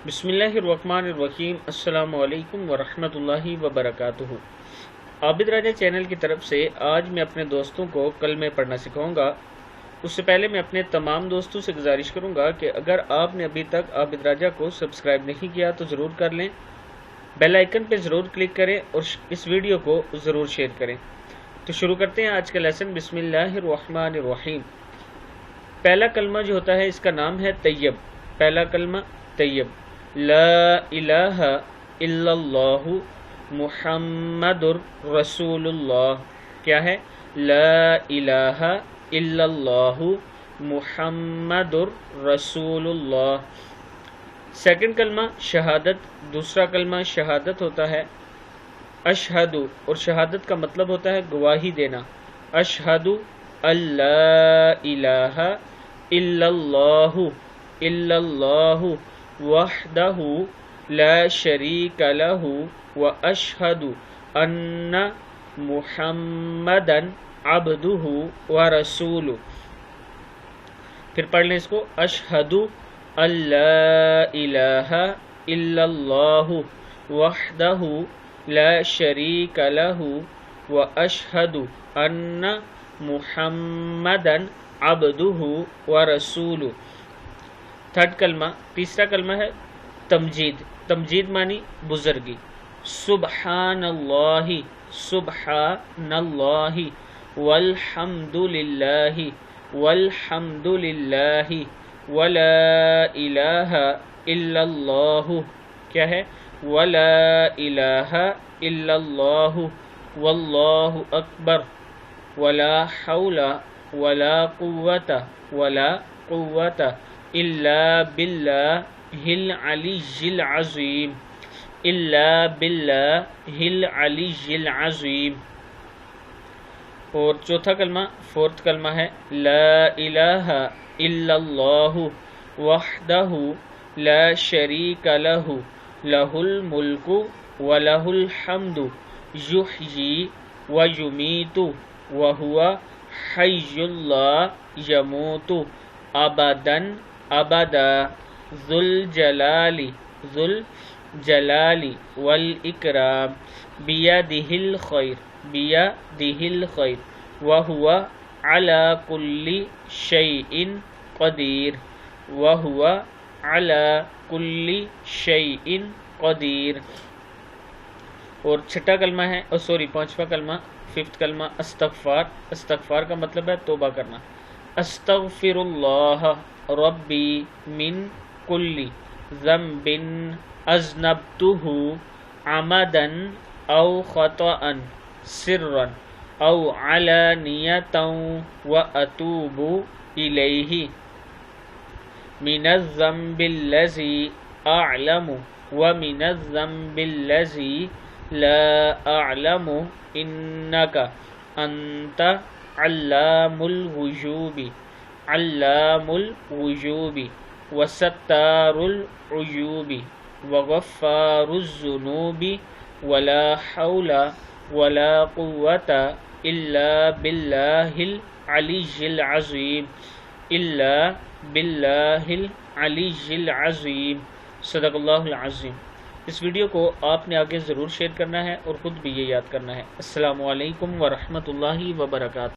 بسم اللہ الرحمن الرحیم۔ السلام علیکم ورحمۃ اللہ وبرکاتہ۔ عابد راجہ چینل کی طرف سے آج میں اپنے دوستوں کو کلمے پڑھنا سکھاؤں گا۔ اس سے پہلے میں اپنے تمام دوستوں سے گزارش کروں گا کہ اگر آپ نے ابھی تک عابد راجہ کو سبسکرائب نہیں کیا تو ضرور کر لیں، بیل آئیکن پہ ضرور کلک کریں اور اس ویڈیو کو ضرور شیئر کریں۔ تو شروع کرتے ہیں آج کا لیسن۔ بسم اللہ الرحمن الرحیم۔ پہلا کلمہ جو ہوتا ہے اس کا نام ہے طیب۔ پہلا کلمہ طیب، لا الہ الا اللہ محمد رسول اللہ۔ کیا ہے؟ لا الہ الا اللہ محمد رسول اللہ۔ سیکنڈ کلمہ شہادت۔ دوسرا کلمہ شہادت ہوتا ہے اشہد، اور شہادت کا مطلب ہوتا ہے گواہی دینا۔ اشہد اللہ الہ الا اللہ وحدہ لا شریک لہ واشہد ان محمدا عبدہ ورسولہ۔ پھر پڑھ لیں اس کو، اشہد اللہ الہ الا اللہ وحدہ لا شریک لہ واشہد ان محمدا عبدہ ورسولہ۔ تھرڈ کلمہ، تیسرا کلمہ ہے تمجید۔ تمجید معنی بزرگی۔ سبحان اللہ، سبحان اللہ، والحمد للہ، والحمد للہ، ولا الہ الا اللہ۔ کیا ہے؟ ولا الہ الا اللہ، واللہ اکبر، ولا حول ولا قوة الا باللہ العلی العظیم، الا باللہ العلی العظیم۔ اور چوتھا کلمہ، فورتھ کلمہ ہے لا الہ الا اللہ وحدہ لا شریک لہ، لہ الملک ولہ الحمد یحیی ویمیت وہو حی لا یموت ابدا ابدا، ذو الجلال والاکرام، بیدہ الخیر وہو علی کل شیء قدیر، وہو علی کل شیء قدیر۔ اور چھٹا کلمہ ہے، پانچواں کلمہ، ففتھ کلمہ استغفار۔ استغفار کا مطلب ہے توبہ کرنا۔ استغفر اللہ ربی من کل ذنب اذنبتہ عمدا او خطأ سرا او علانیۃ واتوب الیہ، من الذنب الذی اعلم ومن الذنب الذی لا اعلم انک انت علام الغیوب، علام الغیوب وستار العیوب وغفار الذنوب، ولا حول ولا قوة الا باللہ العلی العظیم، الا باللہ العلی العظیم۔ صدق اللہ العظیم۔ اس ویڈیو کو آپ نے آگے ضرور شیئر کرنا ہے اور خود بھی یہ یاد کرنا ہے۔ السلام علیکم ورحمۃ اللہ وبرکاتہ۔